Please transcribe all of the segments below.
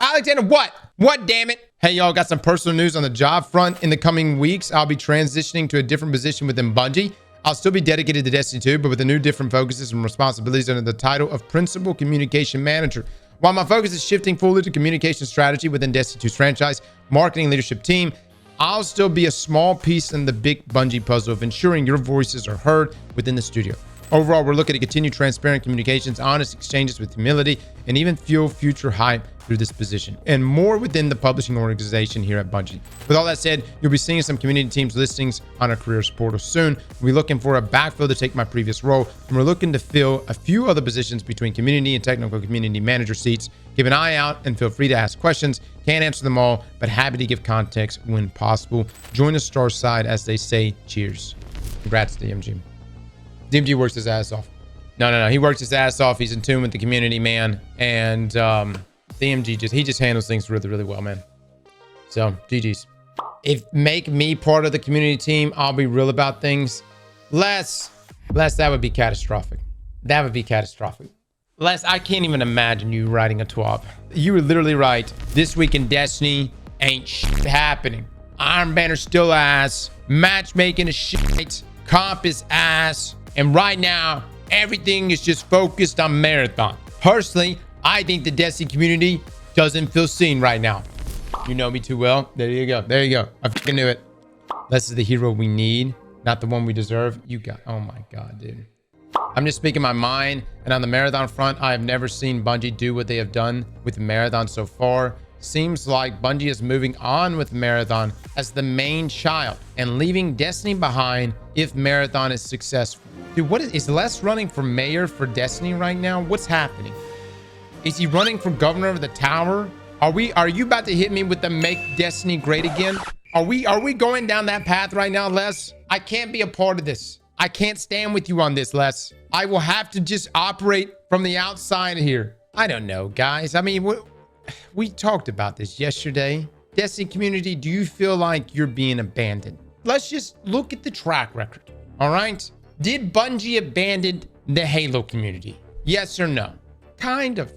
Alexander, what? What, damn it? Hey, y'all, got some personal news on the job front. In the coming weeks, I'll be transitioning to a different position within Bungie. I'll still be dedicated to Destiny 2, but with the new different focuses and responsibilities under the title of Principal Communication Manager. While my focus is shifting fully to communication strategy within Destiny 2's franchise, marketing leadership team, I'll still be a small piece in the big Bungie puzzle of ensuring your voices are heard within the studio. Overall, we're looking to continue transparent communications, honest exchanges with humility, and even fuel future hype through this position, and more within the publishing organization here at Bungie. With all that said, you'll be seeing some community teams listings on our careers portal soon. We're looking for a backfill to take my previous role, and we're looking to fill a few other positions between community and technical community manager seats. Keep an eye out and feel free to ask questions. Can't answer them all, but happy to give context when possible. Join the star side, as they say. Cheers. Congrats, DMG. DMG works his ass off. No. He works his ass off. He's in tune with the community, man. And DMG just handles things really, really well, man. So GG's. If make me part of the community team, I'll be real about things. Les, that would be catastrophic. That would be catastrophic. Les, I can't even imagine you writing a TWAP. You were literally right. This week in Destiny ain't shit happening. Iron Banner's still ass. Matchmaking is shit. Comp is ass. And right now, everything is just focused on Marathon. Personally, I think the Destiny community doesn't feel seen right now. You know me too well. There you go. There you go. I fucking knew it. This is the hero we need, not the one we deserve. You got, oh my God, dude. I'm just speaking my mind. And on the Marathon front, I have never seen Bungie do what they have done with Marathon so far. Seems like Bungie is moving on with Marathon as the main child and leaving Destiny behind if Marathon is successful. Dude, what is Les running for mayor for Destiny right now? What's happening? Is he running for governor of the tower? Are you about to hit me with the make Destiny great again? Are we going down that path right now, Les? I can't be a part of this. I can't stand with you on this, Les. I will have to just operate from the outside here. I don't know, guys. I mean, we talked about this yesterday. Destiny community, do you feel like you're being abandoned? Let's just look at the track record, all right? Did Bungie abandon the Halo community? Yes or no? Kind of,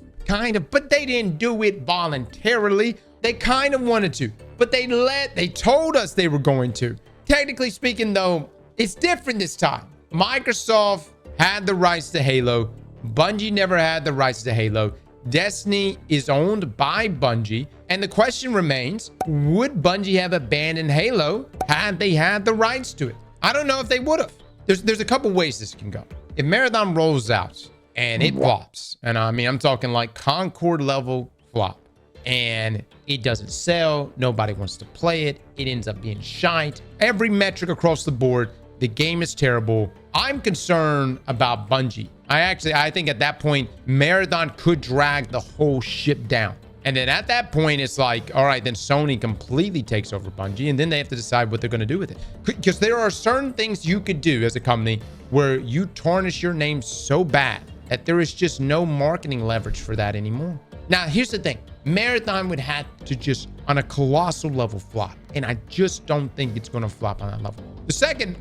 but they didn't do it voluntarily. They kind of wanted to, but they told us they were going to. Technically speaking, though, it's different this time. Microsoft had the rights to Halo. Bungie never had the rights to Halo. Destiny is owned by Bungie, and the question remains, would Bungie have abandoned Halo had they had the rights to it? I don't know if they would have. There's a couple ways this can go. If Marathon rolls out and it flops, and I mean, I'm talking like Concord level flop, and it doesn't sell, nobody wants to play it, it ends up being shite, every metric across the board, the game is terrible. I'm concerned about Bungie. I think at that point, Marathon could drag the whole ship down. And then at that point, it's like, all right, then Sony completely takes over Bungie, and then they have to decide what they're going to do with it. Because there are certain things you could do as a company where you tarnish your name so bad that there is just no marketing leverage for that anymore. Now, here's the thing. Marathon would have to just on a colossal level flop, and I just don't think it's going to flop on that level. The second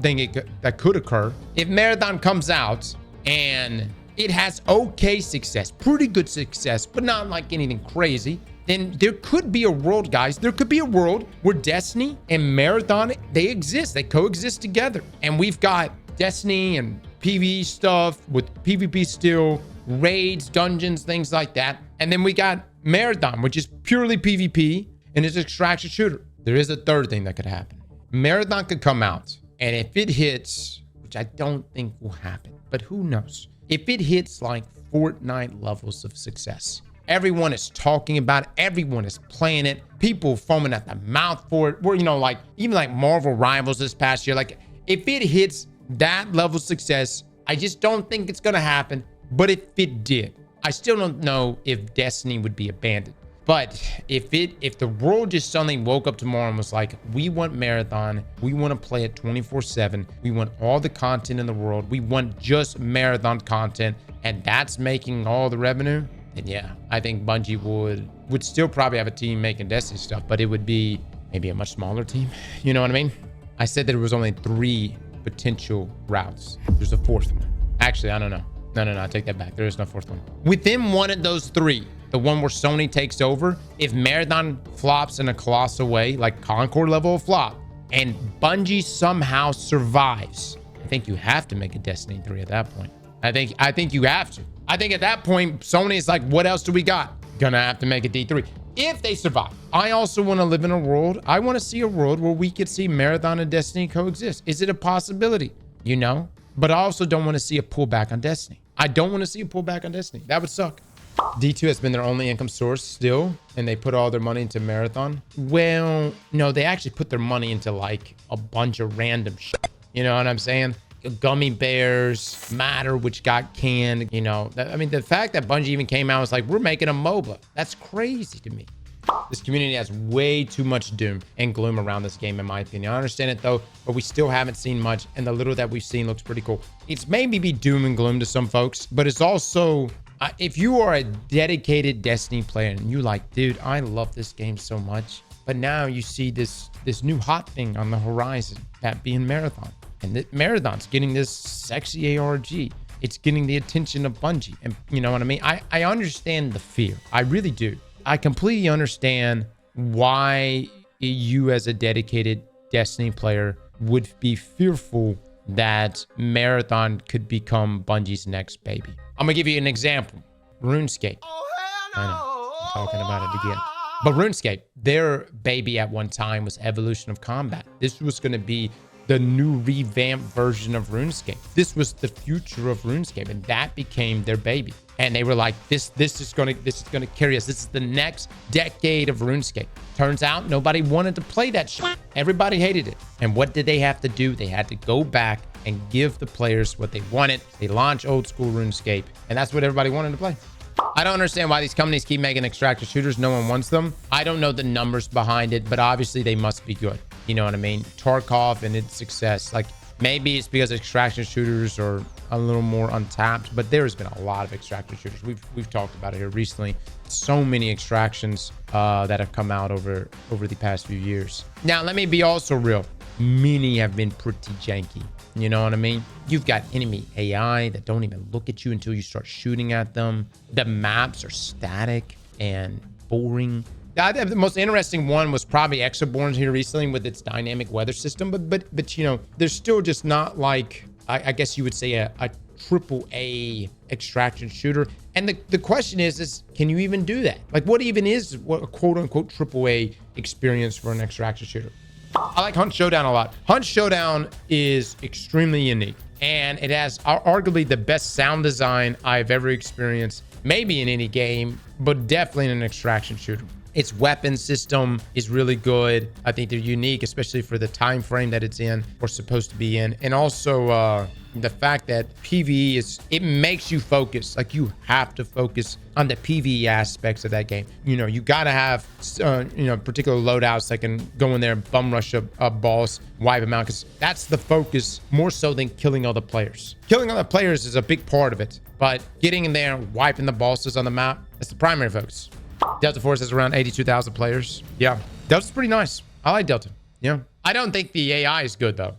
thing that could occur, if Marathon comes out and it has okay success, pretty good success, but not like anything crazy, then there could be a world, guys. There could be a world where Destiny and Marathon, they exist. They coexist together. And we've got Destiny and PvE stuff with PvP still, raids, dungeons, things like that. And then we got Marathon, which is purely PvP and is an extraction shooter. There is a third thing that could happen. Marathon could come out, and if it hits, which I don't think will happen, but who knows? If it hits like Fortnite levels of success, everyone is talking about it, everyone is playing it, people foaming at the mouth for it. We're, like even like Marvel Rivals this past year, like if it hits that level of success, I just don't think it's gonna happen. But if it did, I still don't know if Destiny would be abandoned. But if the world just suddenly woke up tomorrow and was like, we want Marathon, we want to play it 24/7, we want all the content in the world, we want just Marathon content, and that's making all the revenue, then yeah, I think Bungie would still probably have a team making Destiny stuff, but it would be maybe a much smaller team. You know what I mean? I said that there was only 3 potential routes. There's a 4th one. Actually, I don't know. No, I take that back. There is no 4th one. Within one of those 3, the one where Sony takes over, if Marathon flops in a colossal way, like Concord level of flop, and Bungie somehow survives, I think you have to make a Destiny 3 at that point. I think you have to. I think at that point, Sony is like, what else do we got? Gonna have to make a D3 if they survive. I also want to live in a world. I want to see a world where we could see Marathon and Destiny coexist. Is it a possibility? You know, but I also don't want to see a pullback on Destiny. I don't want to see a pullback on Destiny. That would suck. D2 has been their only income source still, and they put all their money into Marathon. Well, no, they actually put their money into like a bunch of random shit. You know what I'm saying? Gummy Bears, Matter, which got canned. You know, I mean, the fact that Bungie even came out was like, we're making a MOBA. That's crazy to me. This community has way too much doom and gloom around this game, in my opinion. I understand it though, but we still haven't seen much, and the little that we've seen looks pretty cool. It's maybe be doom and gloom to some folks, but it's also, if you are a dedicated Destiny player and you like, dude, I love this game so much, but now you see this new hot thing on the horizon, that being Marathon. And Marathon's getting this sexy ARG. It's getting the attention of Bungie. And you know what I mean? I understand the fear. I really do. I completely understand why you as a dedicated Destiny player would be fearful that Marathon could become Bungie's next baby. I'm going to give you an example. RuneScape. I know. I'm talking about it again. But RuneScape, their baby at one time was Evolution of Combat. This was going to be the new revamped version of RuneScape. This was the future of RuneScape, and that became their baby. And they were like, this is gonna carry us. This is the next decade of RuneScape. Turns out nobody wanted to play that shit. Everybody hated it. And what did they have to do? They had to go back and give the players what they wanted. They launched old school RuneScape, and that's what everybody wanted to play. I don't understand why these companies keep making extractor shooters. No one wants them. I don't know the numbers behind it, but obviously they must be good. You know what I mean? Tarkov and its success. Like, maybe it's because extraction shooters are a little more untapped, but there's been a lot of extraction shooters. We've talked about it here recently. So many extractions that have come out over the past few years. Now, let me be also real. Many have been pretty janky. You know what I mean? You've got enemy AI that don't even look at you until you start shooting at them. The maps are static and boring. The most interesting one was probably Exoborn here recently with its dynamic weather system, but you know, there's still just not like, I guess you would say a triple A extraction shooter. And the question is can you even do that? Like, what even is a quote unquote triple A experience for an extraction shooter? I like Hunt Showdown a lot. Hunt Showdown is extremely unique, and it has arguably the best sound design I've ever experienced, maybe in any game, but definitely in an extraction shooter. Its weapon system is really good. I think they're unique, especially for the time frame that it's in or supposed to be in. And also the fact that PvE it makes you focus. Like, you have to focus on the PvE aspects of that game. You know, you got to have, particular loadouts that can go in there and bum rush a boss, wipe them out, because that's the focus more so than killing other players. Killing other players is a big part of it, but getting in there and wiping the bosses on the map, that's the primary focus. Delta Force has around 82,000 players. Yeah, Delta's pretty nice. I like Delta. Yeah. I don't think the AI is good, though.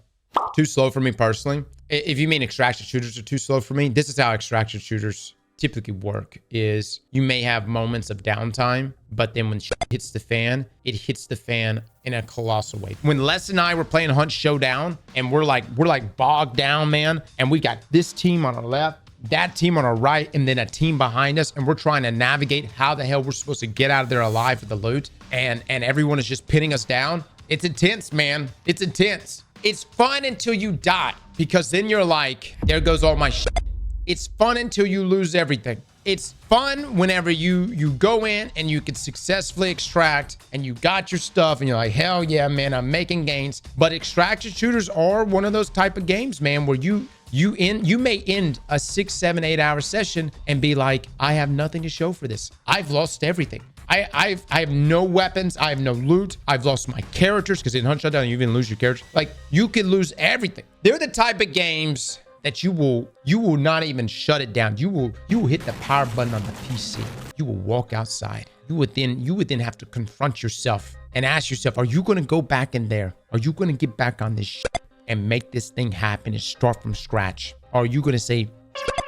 Too slow for me personally. If you mean extraction shooters are too slow for me, this is how extraction shooters typically work. Is you may have moments of downtime, but then when shit hits the fan, it hits the fan in a colossal way. When Les and I were playing Hunt Showdown, and we're like bogged down, man, and we got this team on our left, that team on our right, and then a team behind us, and we're trying to navigate how the hell we're supposed to get out of there alive with the loot, and everyone is just pinning us down. It's intense, man. It's intense. It's fun until you die, because then you're like, there goes all my shit. It's fun until you lose everything. It's fun whenever you go in and you can successfully extract and you got your stuff and you're like, hell yeah, man, I'm making gains. But extraction shooters are one of those type of games, man, where you may end a 6, 7, 8 hour session and be like, I have nothing to show for this. I've lost everything. I have no weapons. I have no loot. I've lost my characters, because in Hunt Showdown, you even lose your characters. Like, you could lose everything. They're the type of games that you will not even shut it down. You will hit the power button on the PC. You will walk outside. You would then have to confront yourself and ask yourself, are you going to go back in there? Are you going to get back on this shit and make this thing happen and start from scratch? Or are you going to say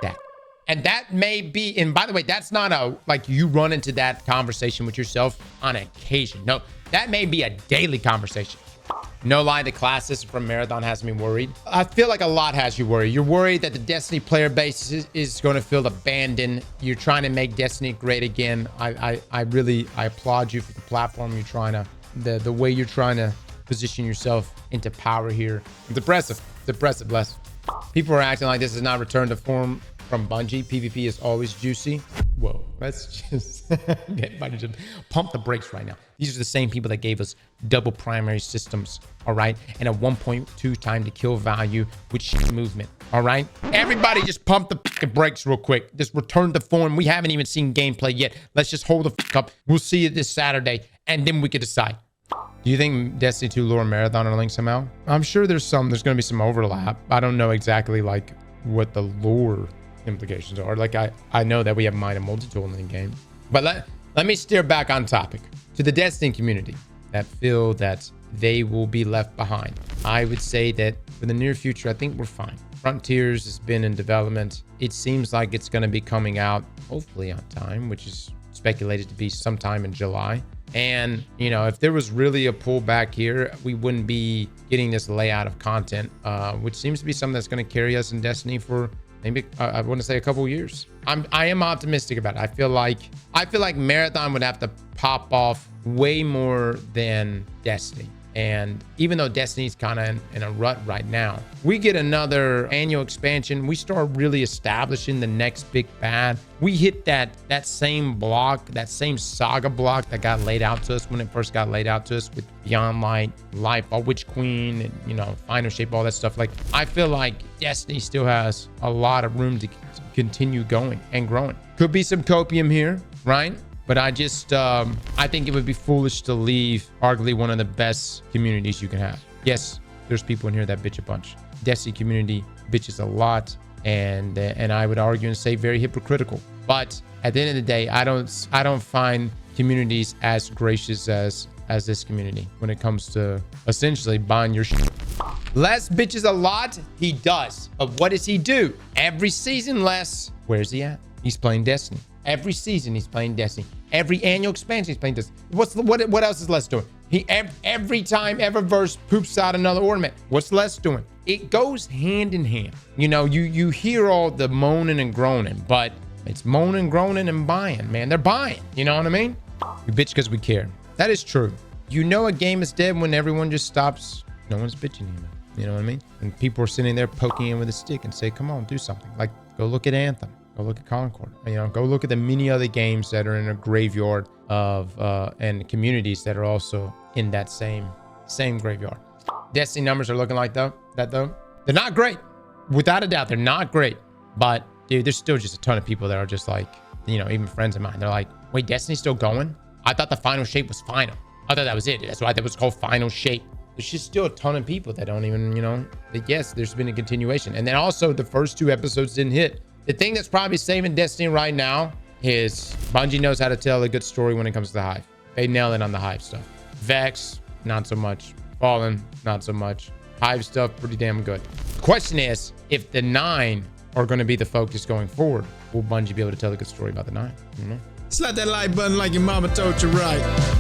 that And that may be, and by the way, that's not a, like you run into that conversation with yourself on occasion. No, that may be a daily conversation. No lie, the class system from Marathon has me worried. I feel like a lot has you worried. You're worried that the Destiny player base is going to feel abandoned. You're trying to make Destiny great again. I applaud you for the platform you're trying to, the way you're trying to position yourself into power here. It's impressive. It's impressive, Les. People are acting like this is not return to form from Bungie. PvP is always juicy. Whoa, let's just pump the brakes right now. These are the same people that gave us double primary systems, all right? And a 1.2 time to kill value with shit movement, all right? Everybody just pump the brakes real quick. Just return to form. We haven't even seen gameplay yet. Let's just hold the fuck up. We'll see it this Saturday, and then we can decide. Do you think Destiny 2 lore and Marathon are linked somehow? I'm sure there's going to be some overlap. I don't know exactly like what the lore implications are. Like I know that we have minor multi-tool in the game, but let me steer back on topic to the Destiny community that feel that they will be left behind. I would say that for the near future, I think we're fine. Frontiers has been in development. It seems like it's going to be coming out hopefully on time, which is speculated to be sometime in July. And, you know, if there was really a pullback here, we wouldn't be getting this layout of content, which seems to be something that's going to carry us in Destiny for maybe, I want to say a couple of years. I am optimistic about it. I feel like Marathon would have to pop off way more than Destiny. And even though Destiny's kind of in a rut right now, we get another annual expansion. We start really establishing the next big bad. We hit that same block, that same saga block that got laid out to us when it first got laid out to us with Beyond Light, Life, Witch Queen, and, you know, Final Shape, all that stuff. Like, I feel like Destiny still has a lot of room to continue going and growing. Could be some copium here, right? But I just, I think it would be foolish to leave arguably one of the best communities you can have. Yes, there's people in here that bitch a bunch. Destiny community bitches a lot, and I would argue and say very hypocritical. But at the end of the day, I don't find communities as gracious as this community when it comes to essentially buying your shit. Les bitches a lot, he does. But what does he do? Every season, Les, where's he at? He's playing Destiny. Every season he's playing Destiny. Every annual expansion he's playing Destiny. What else is Les doing? Every time Eververse poops out another ornament, what's Les doing? It goes hand in hand. You know, you hear all the moaning and groaning, but it's moaning, groaning, and buying, man. They're buying. You know what I mean? We bitch because we care. That is true. You know a game is dead when everyone just stops. No one's bitching anymore. You know what I mean? And people are sitting there poking in with a stick and say, come on, do something. Like, go look at Anthem. Go look at Concord. You know, go look at the many other games that are in a graveyard of and communities that are also in that same graveyard. Destiny numbers are looking like that though. They're not great. Without a doubt, they're not great. But dude, there's still just a ton of people that are just like, you know, even friends of mine. They're like, wait, Destiny's still going? I thought the final shape was final. I thought that was it. That's why that was called final shape. There's just still a ton of people that don't even, you know, that yes, there's been a continuation. And then also the first 2 episodes didn't hit. The thing that's probably saving Destiny right now is Bungie knows how to tell a good story when it comes to the Hive. They nail it on the Hive stuff. Vex, not so much. Fallen, not so much. Hive stuff, pretty damn good. The question is, if the 9 are going to be the focus going forward, will Bungie be able to tell a good story about the 9? You know? Slap that like button like your mama told you right.